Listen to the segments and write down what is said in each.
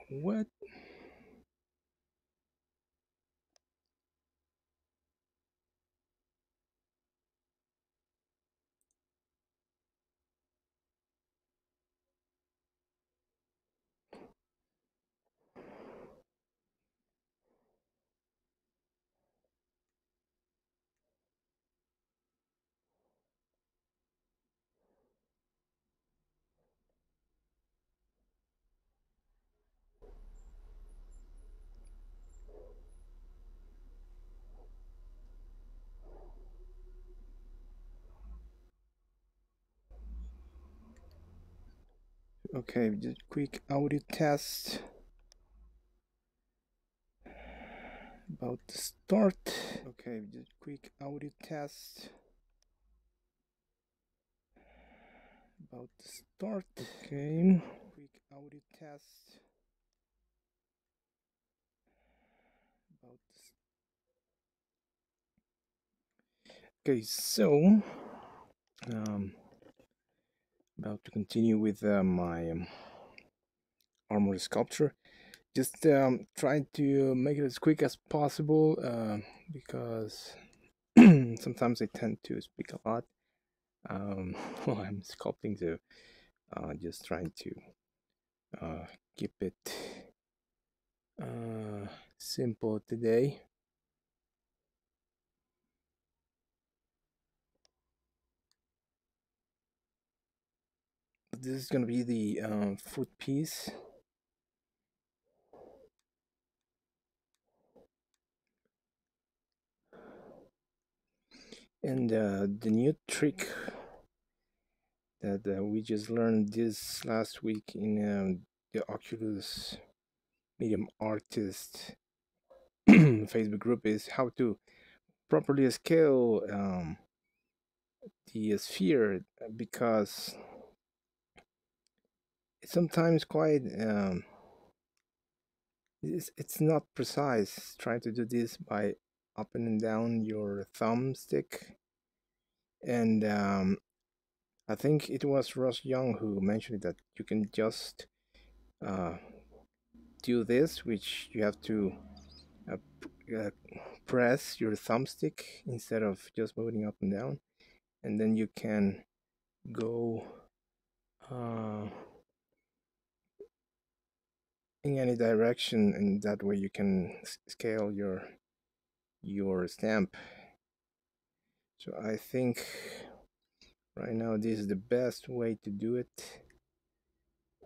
What? Okay, just quick audio test about the start. Okay, just quick audio test about the start. Okay, quick audio test about okay, so um, about to continue with my armor sculpture. Just try to make it as quick as possible because sometimes I tend to speak a lot while I'm sculpting, so just trying to uh, keep it simple today. This is gonna be the foot piece, and the new trick that we just learned this last week in the Oculus Medium Artist Facebook group is how to properly scale the sphere, because it's sometimes quite it's not precise trying to do this by up and down your thumbstick. And I think it was Ross Young who mentioned that you can just uh, do this, which you have to uh, press your thumbstick instead of just moving up and down, and then you can go uh, in any direction, and that way you can scale your stamp. So I think right now this is the best way to do it,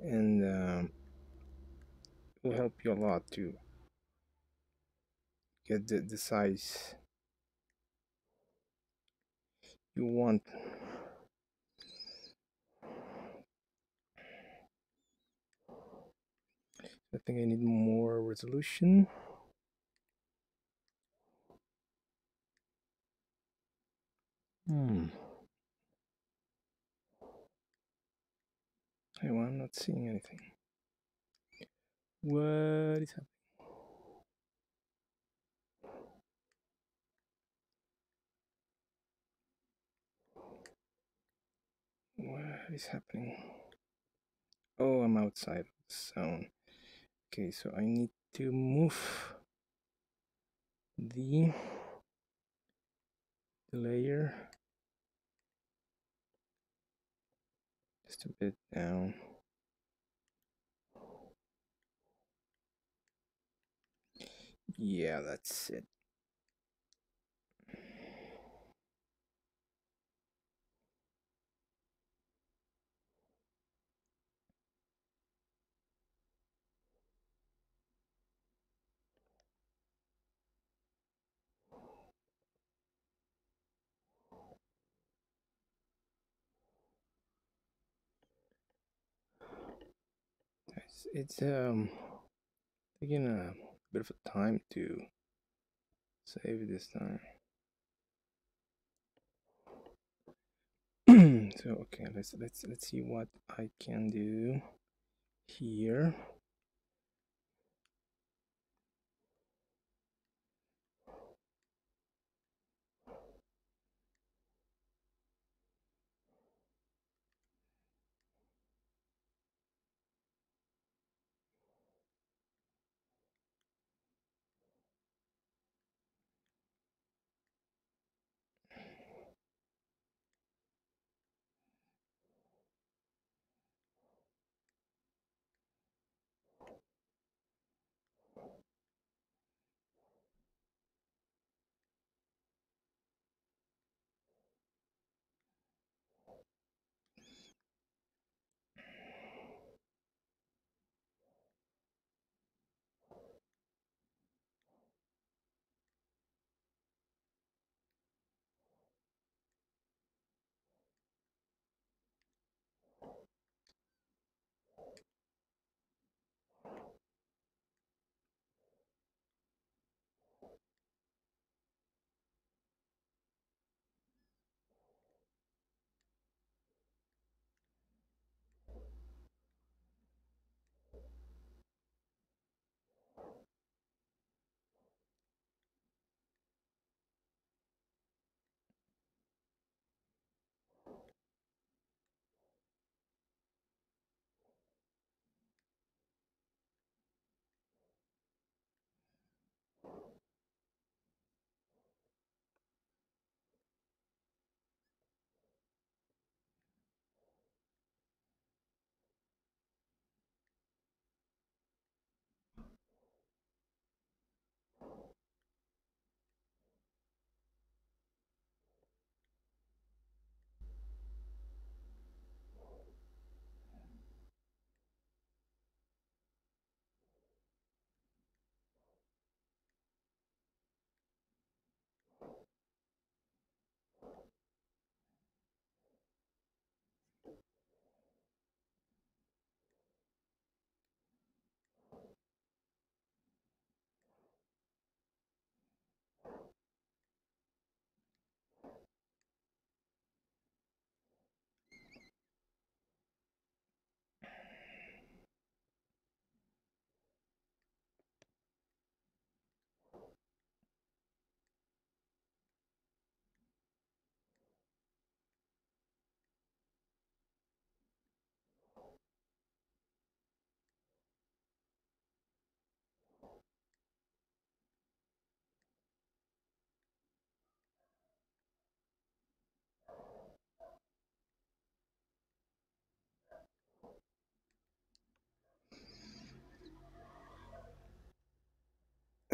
and it will help you a lot to get the size you want. I think I need more resolution. Hmm. Hey, well, I'm not seeing anything. What is happening? What is happening? Oh, I'm outside of the zone. Okay, so I need to move the layer just a bit down. Yeah, that's it. It's taking a bit of a time to save this time. So okay, let's see what I can do here.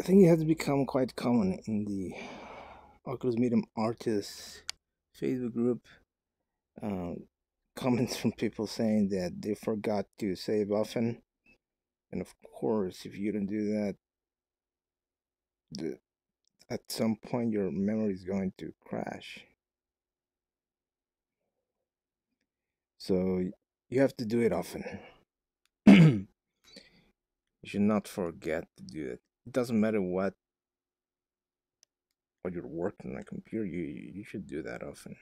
I think it has become quite common in the Oculus Medium artists Facebook group. Um, Comments from people saying that they forgot to save often, and of course, if you don't do that, the, at some point your memory is going to crash. So you have to do it often. You should not forget to do it. It doesn't matter what you're working on a computer. You should do that often.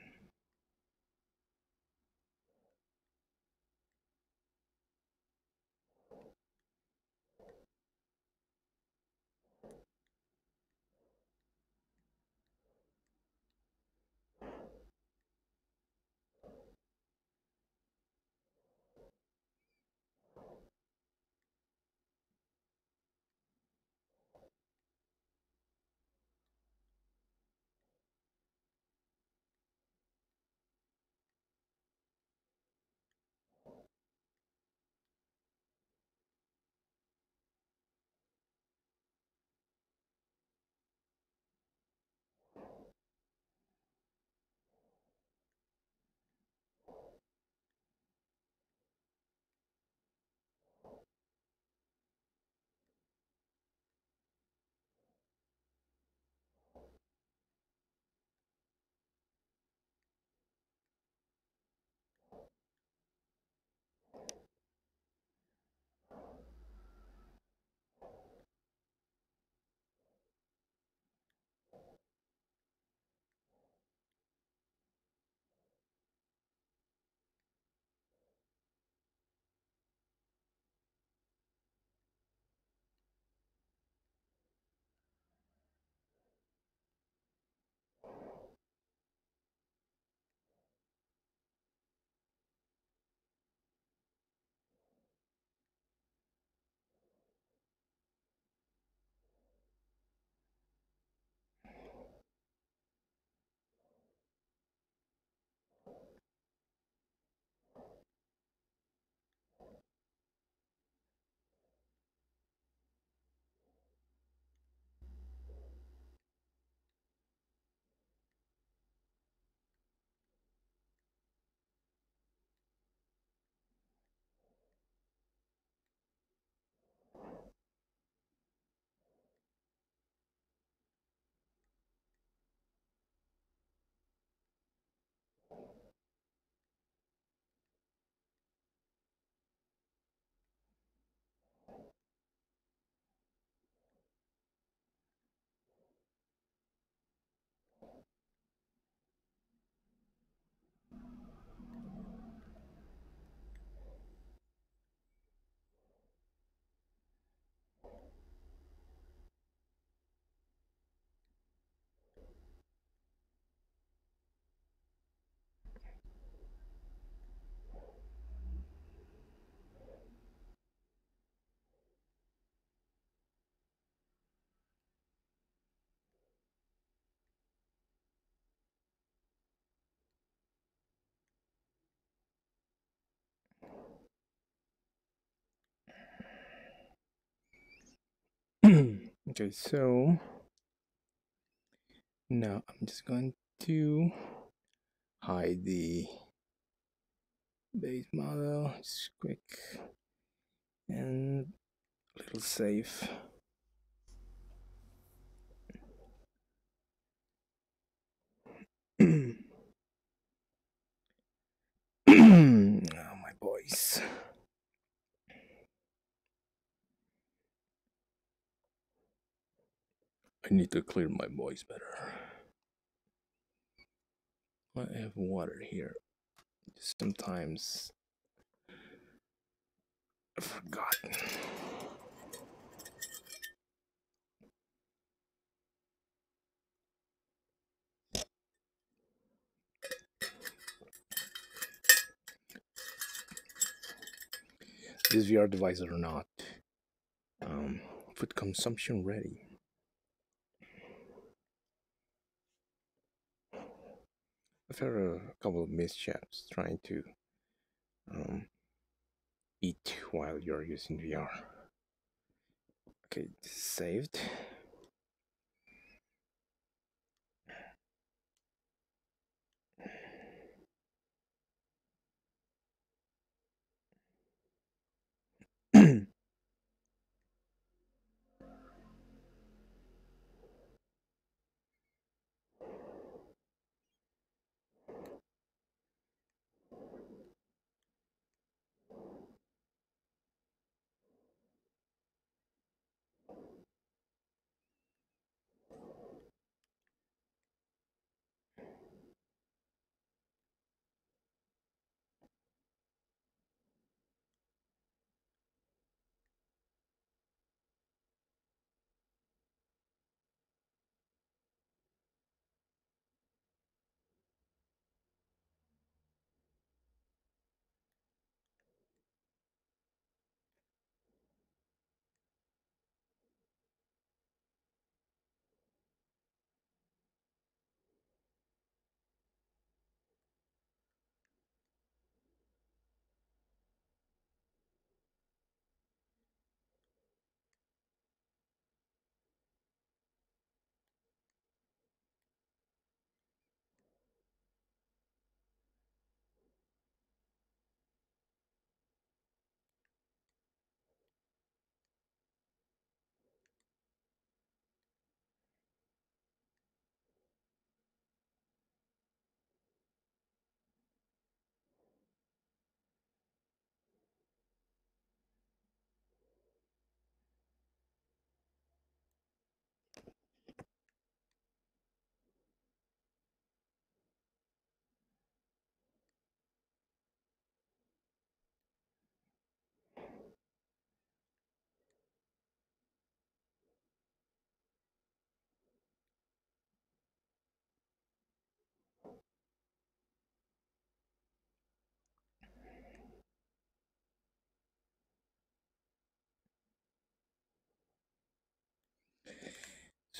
Okay, so now I'm just going to hide the base model. Just quick and a little safe. Oh, my voice. I need to clear my voice better. I have water here. Sometimes I forgot. These VR devices are not food consumption ready. I've had a couple of mishaps trying to um, eat while you're using VR. Okay, this is saved.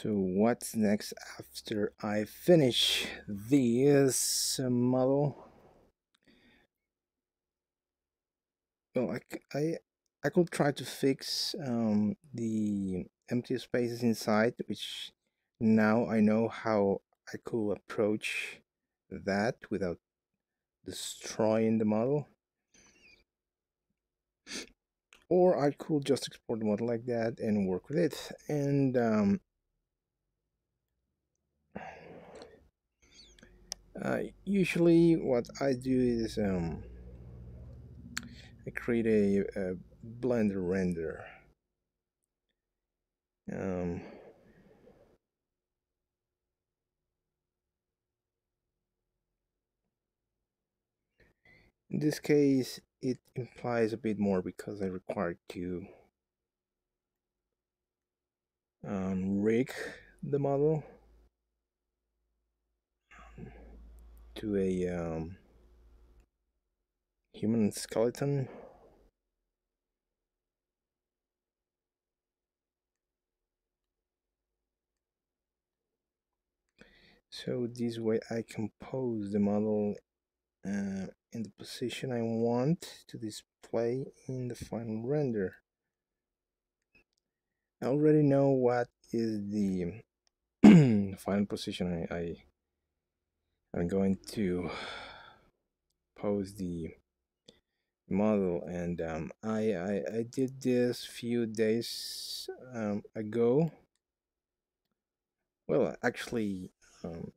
So what's next after I finish this model? Well, I could try to fix the empty spaces inside, which now I know how I could approach that without destroying the model. Or I could just export the model like that and work with it. And usually what I do is I create a Blender render. Um, in this case, it implies a bit more because I require to rig the model to a human skeleton. So this way I compose the model in the position I want to display in the final render. I already know what is the final position I'm going to pose the model, and I did this few days ago. Well, actually, um,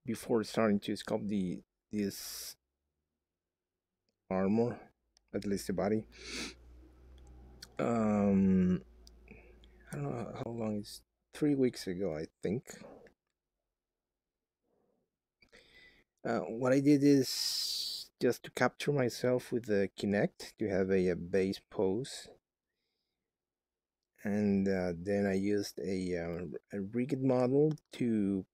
before starting to sculpt the this armor, at least the body. Um, I don't know how long it's 3 weeks ago, I think. What I did is just to capture myself with the Kinect to have a base pose, and then I used a rigged model to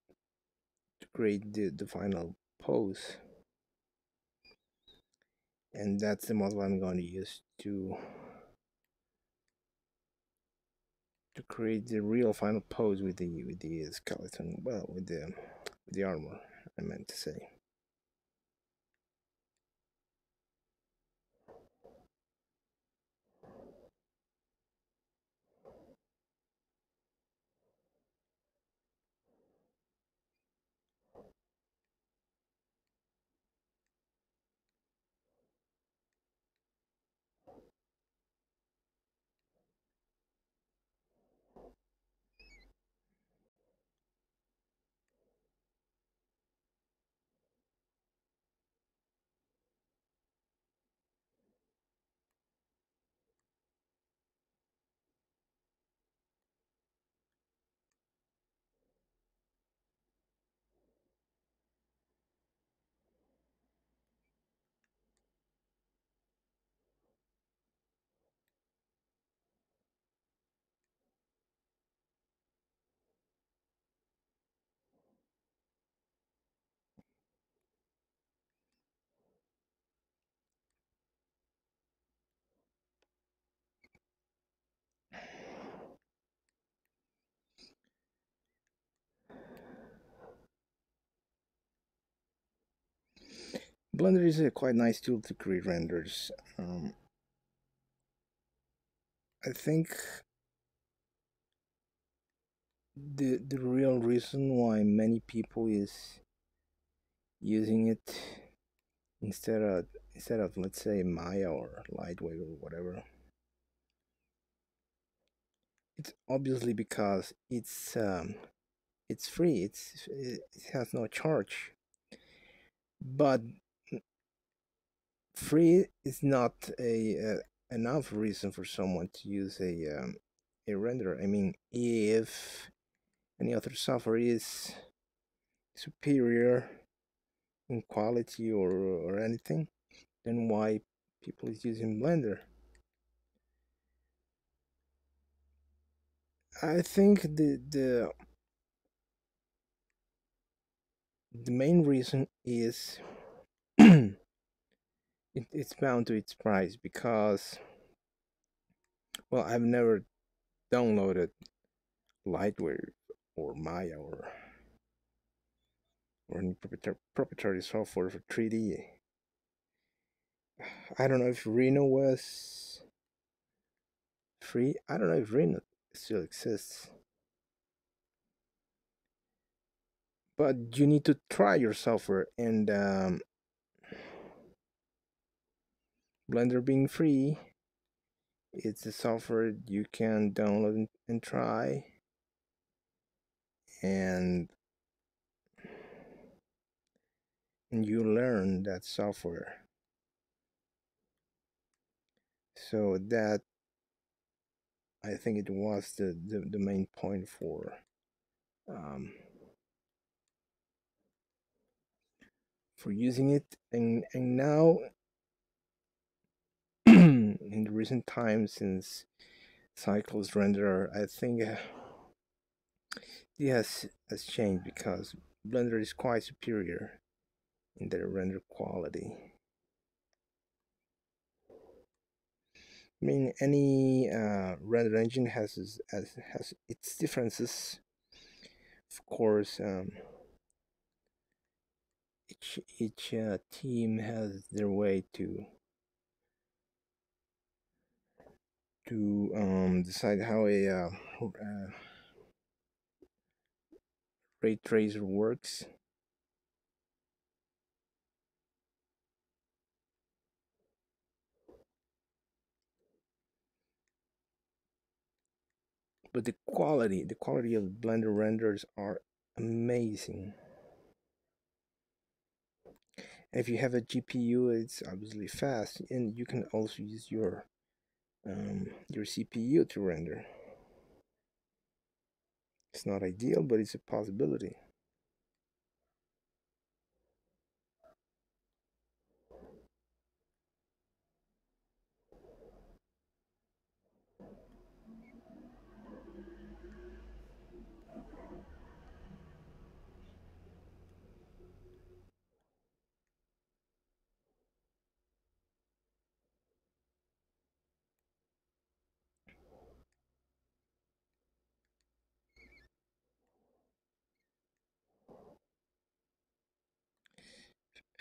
create the final pose, and that's the model I'm going to use to create the real final pose with the skeleton. Well, with the armor, I meant to say. Blender is a quite nice tool to create renders. I think the real reason why many people is using it instead of let's say Maya or Lightwave or whatever, it's obviously because it's free. It has no charge. But free is not a enough reason for someone to use a renderer. I mean, if any other software is superior in quality or anything, then why people is using Blender? I think the main reason is it's bound to its price because, well, I've never downloaded Lightwave or Maya or any proprietary software for 3D. I don't know if Reno was free. I don't know if Reno still exists. But you need to try your software, and Blender being free, it's a software you can download and try, and you learn that software. So that, I think it was the main point um, for using it, and now in the recent times since Cycles Renderer, I think it has changed because Blender is quite superior in their render quality. I mean, any render engine has its differences. Of course, each team has their way to decide how a ray tracer works. But the quality of Blender renders are amazing. If you have a GPU, it's obviously fast, and you can also use your CPU to render. It's not ideal, but it's a possibility.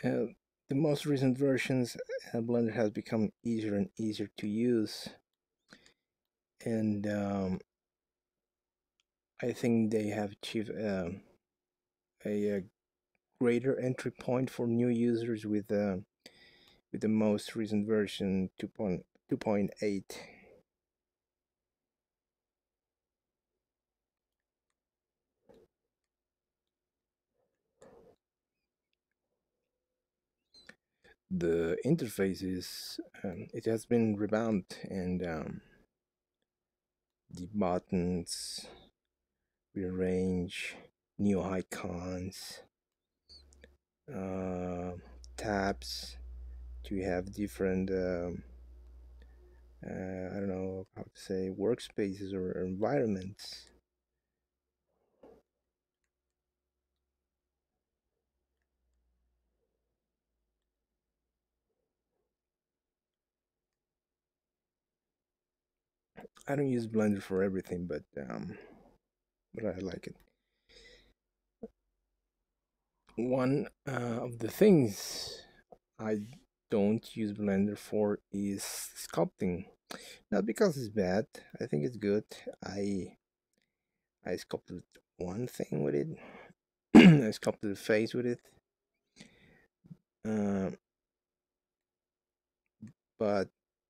Uh, the most recent versions, Blender has become easier and easier to use, and I think they have achieved a greater entry point for new users with the most recent version 2.8. The interface is it has been revamped, and the buttons rearrange, new icons, uh, tabs to have different I don't know how to say, workspaces or environments. I don't use Blender for everything, but I like it. One of the things I don't use Blender for is sculpting. Not because it's bad. I think it's good. I sculpted one thing with it. I sculpted a face with it. Uh, but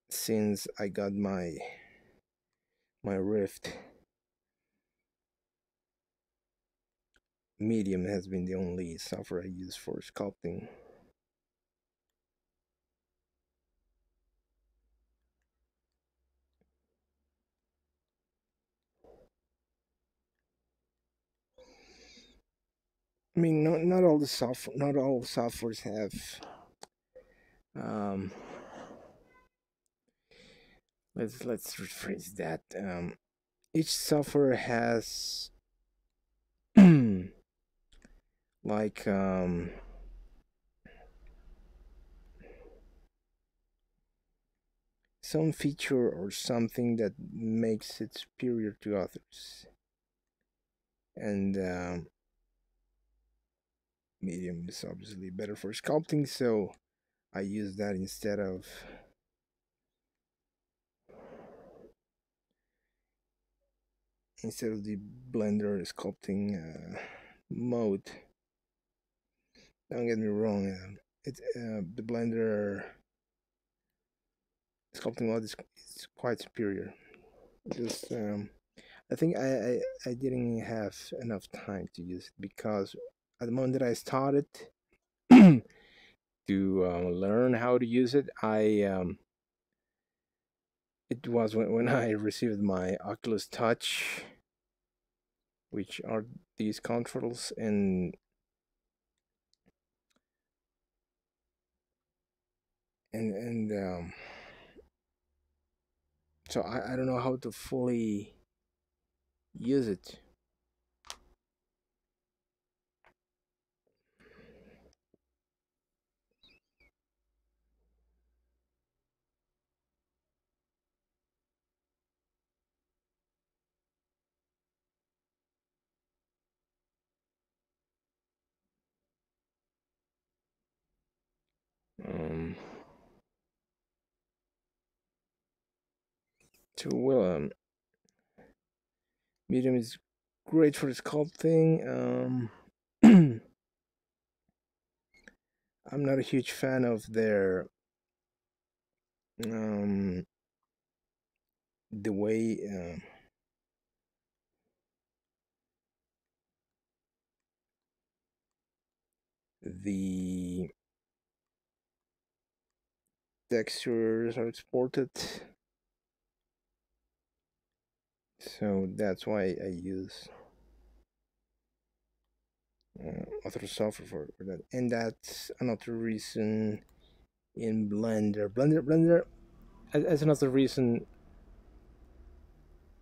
since I got my Rift, Medium has been the only software I use for sculpting. I mean, not all softwares have. Um, let's rephrase that. Each software has like some feature or something that makes it superior to others. and medium is obviously better for sculpting, so I use that instead of the Blender sculpting mode. Don't get me wrong, the Blender sculpting mode is quite superior. Just I think I didn't have enough time to use it because at the moment that I started to learn how to use it, it was when I received my Oculus Touch, which are these controls, and so I don't know how to fully use it. Um, so well, medium is great for sculpting. I'm not a huge fan of their um, the way the textures are exported. So that's why I use other software for that. And that's another reason in Blender as another reason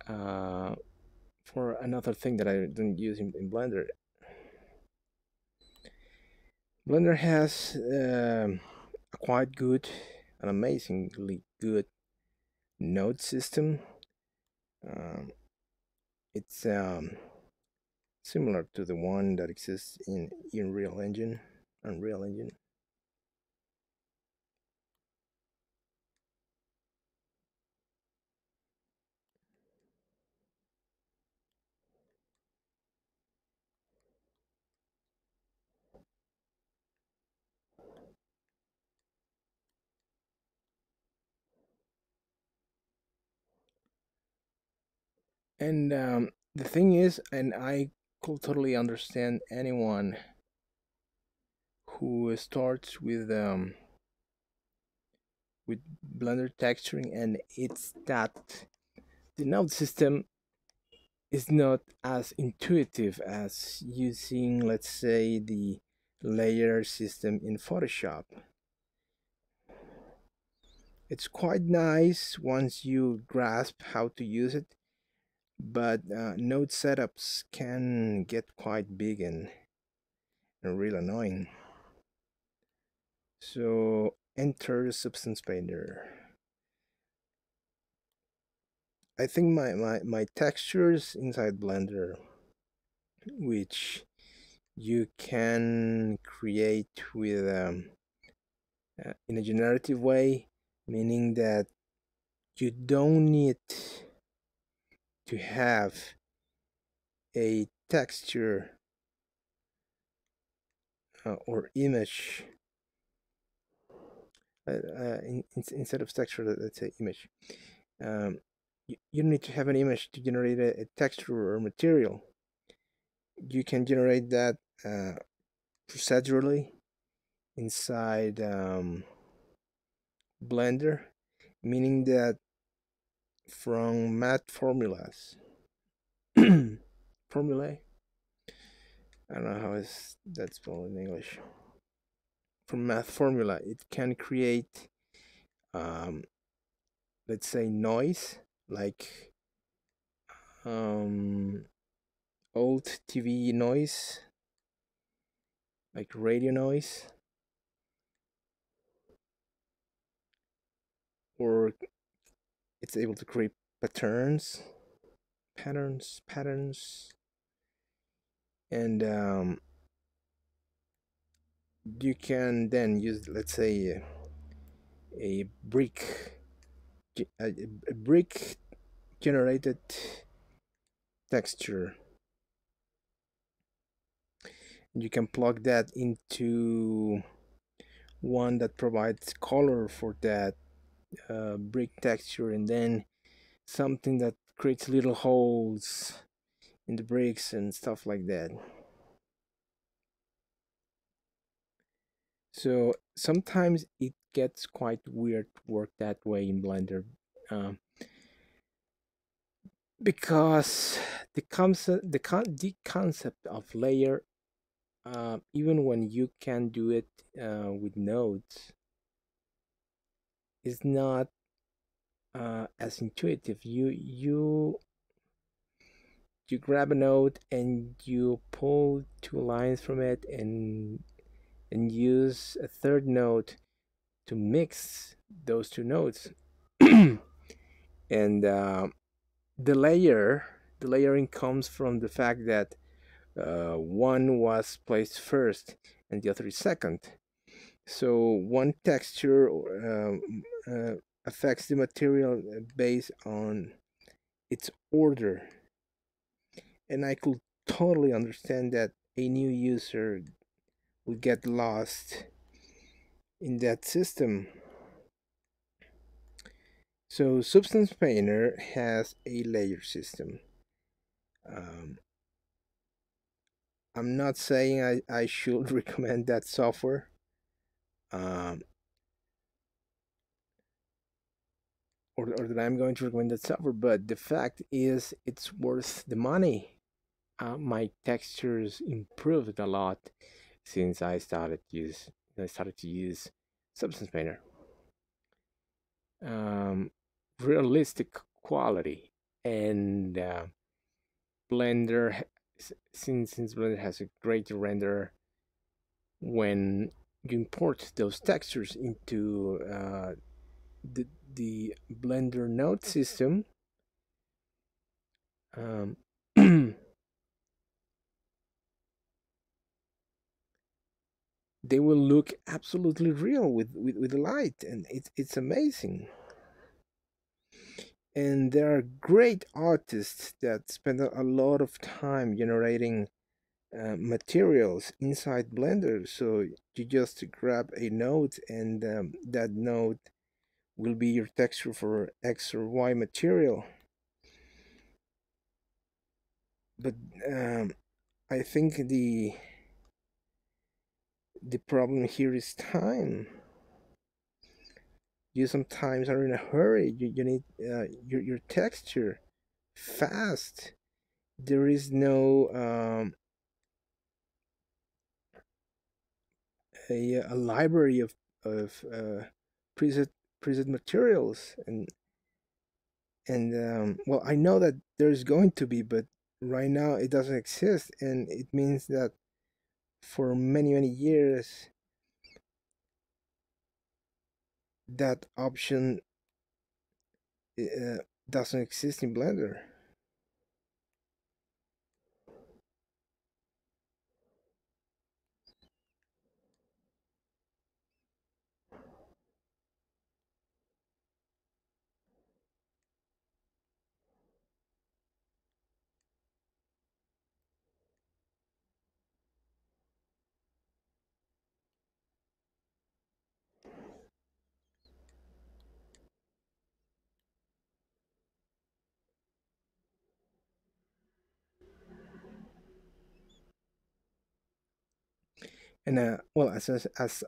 uh, for another thing that I don't use in Blender. Blender has a quite good, an amazingly good node system. Um, it's similar to the one that exists in Unreal Engine. And the thing is, and I could totally understand anyone who starts with Blender texturing, and it's that the node system is not as intuitive as using, let's say, the layer system in Photoshop. It's quite nice once you grasp how to use it, but node setups can get quite big and real annoying. So enter Substance Painter. I think my textures inside Blender, which you can create with in a generative way, meaning that you don't need to have a texture or image instead of texture, let's say image. Um, you don't need to have an image to generate a texture or material. You can generate that procedurally inside Blender, meaning that from math formulas, formulae, I don't know how is that spelled in English. From math formula, it can create, um, let's say, noise like um, old TV noise, like radio noise, or it's able to create patterns, patterns. and you can then use, let's say, a brick, a brick generated texture. You can plug that into one that provides color for that brick texture, and then something that creates little holes in the bricks and stuff like that. So sometimes it gets quite weird to work that way in Blender, um, because the concept of layer, even when you can do it with nodes, is not as intuitive. You grab a node and you pull two lines from it, and use a third node to mix those two nodes. And the layering comes from the fact that one was placed first and the other is second. So one texture affects the material based on its order. And I could totally understand that a new user would get lost in that system. So Substance Painter has a layer system. Um, I'm not saying I should recommend that software, um, or that I'm going to recommend that software, but the fact is it's worth the money. My textures improved a lot since I started to use Substance Painter. Um, Realistic quality, and Blender, since Blender has a great render, when you import those textures into the Blender node system, um, they will look absolutely real with the light, and it's amazing. And there are great artists that spend a lot of time generating materials inside Blender. So you just grab a node, and that node will be your texture for X or Y material. But um, I think the problem here is time. You sometimes are in a hurry. You need your texture fast. There is no a library of preset preset materials, and well, I know that there's going to be, but right now it doesn't exist, and it means that for many years that option uh, doesn't exist in Blender. And well, as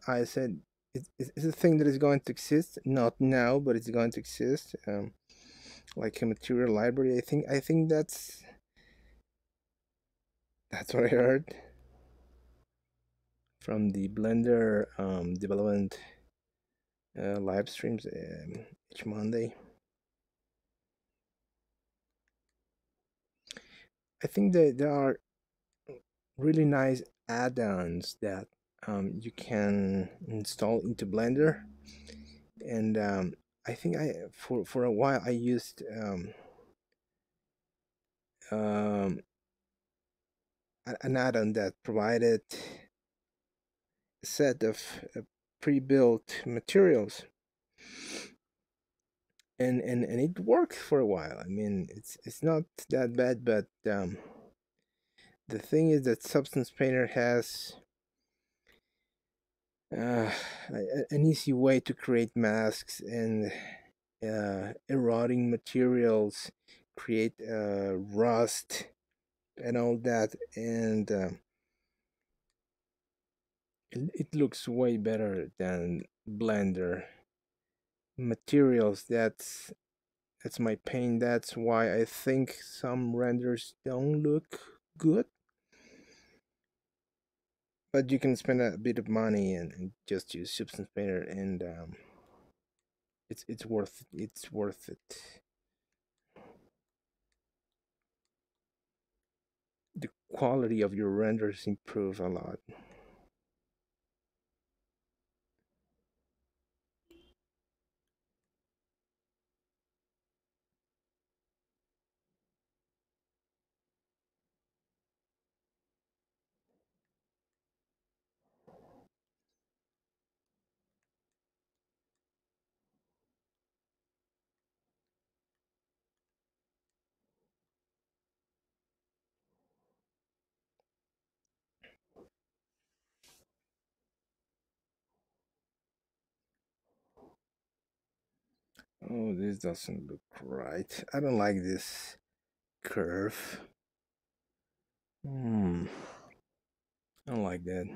I said, it's a thing that is going to exist, not now, but it's going to exist. Like a material library. I think that's what I heard from the Blender development live streams each Monday. I think that there are really nice add-ons that you can install into Blender, and I think for a while I used um, an add-on that provided a set of pre-built materials, and it worked for a while. I mean, it's not that bad, but the thing is that Substance Painter has an easy way to create masks and eroding materials, create rust and all that, and it looks way better than Blender materials. That's my pain. That's why I think some renders don't look good. But you can spend a bit of money and just use Substance Painter, and it's worth it. It's worth it. The quality of your renders improve a lot. Oh, this doesn't look right. I don't like this curve. Hmm. I don't like that. I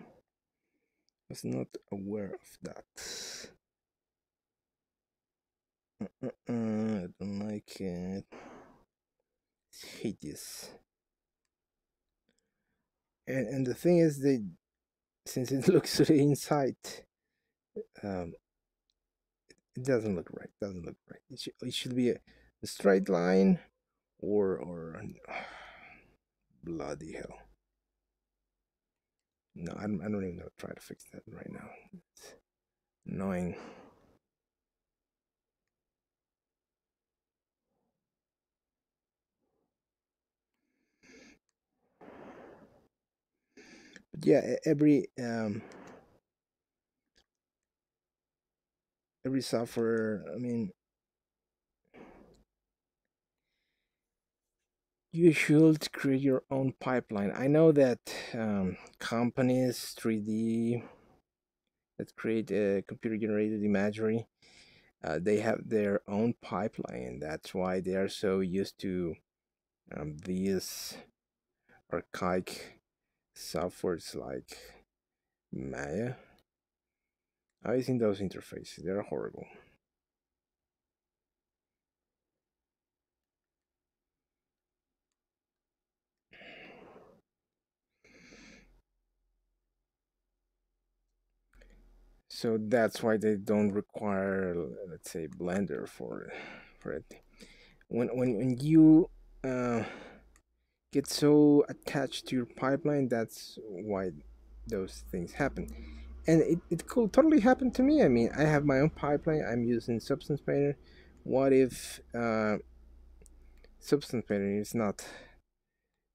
was not aware of that. I don't like it. It's hideous. And the thing is, they since it looks to the inside, um, it doesn't look right. Doesn't look right. It should be a straight line, or bloody hell. No, I don't even know. Try to fix that right now. It's annoying. But yeah, every software. I mean, you should create your own pipeline. I know that companies 3D that create computer generated imagery, they have their own pipeline. That's why they are so used to these archaic softwares like Maya. I've seen those interfaces, they're horrible. So that's why they don't require, let's say, Blender for it. When you uh, get so attached to your pipeline, that's why those things happen. And it could totally happen to me. I mean, I have my own pipeline. I'm using Substance Painter. What if Substance Painter is not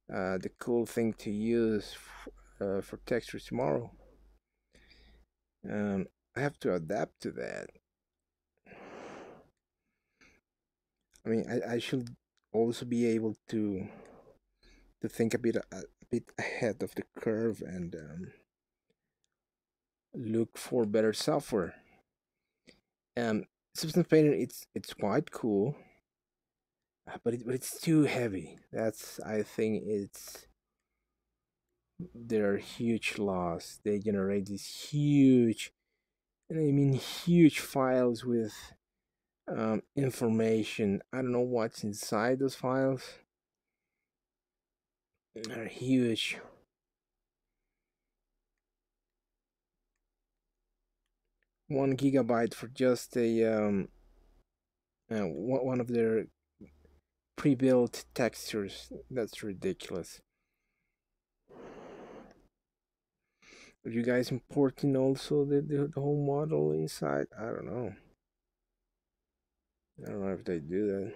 the cool thing to use for textures tomorrow? I have to adapt to that. I mean, I should also be able to think a bit ahead of the curve and look for better software. Um, Substance Painter, it's quite cool, but it's too heavy. That's I think it's their huge loss. They generate these huge, and I mean huge files with information. I don't know what's inside those files. They're huge. 1 gigabyte for just a one of their pre-built textures. That's ridiculous. Are you guys importing also the whole model inside? I don't know. I don't know if they do that.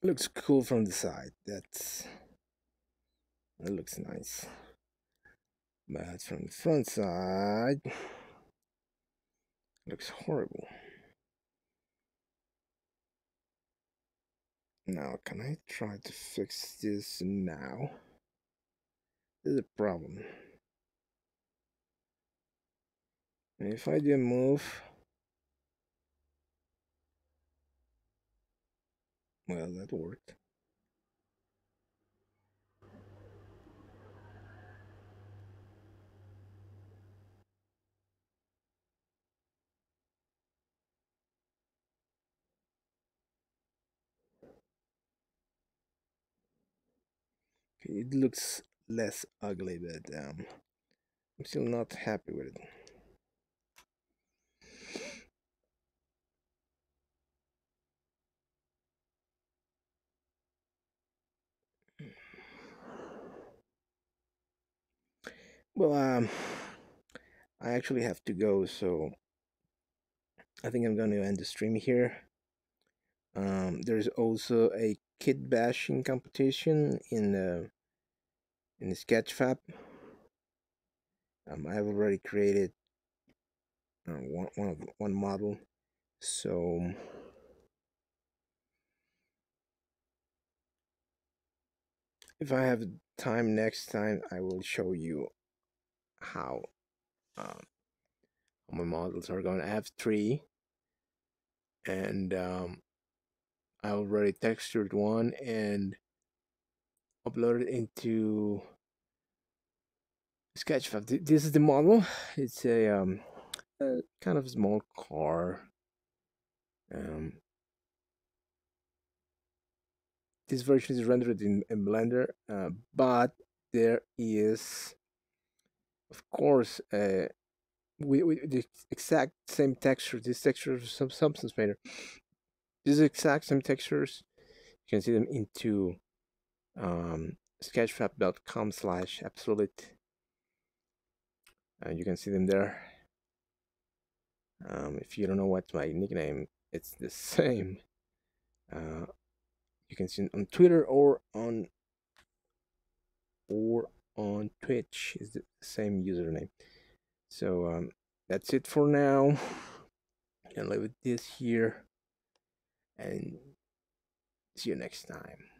Looks cool from the side. That looks nice. But from the front side, looks horrible. Now, can I try to fix this now? There's a problem. And if I do a move, well, that worked. Okay, it looks less ugly, but I'm still not happy with it. Well, I actually have to go, so I think I'm going to end the stream here. There's also a kit bashing competition in the Sketchfab. I've already created one model, so if I have time next time, I will show you how my models are going. I have three, and I already textured one and uploaded into Sketchfab. This is the model. It's a kind of small car. Um, this version is rendered in Blender, but there is, of course, with the exact same texture. This texture is some Substance Painter. These exact same textures. You can see them into sketchfab.com/absolute. You can see them there. If you don't know what's my nickname, it's the same. You can see it on Twitter or on Twitch. Is the same username. So that's it for now. I'm gonna leave it this here, and see you next time.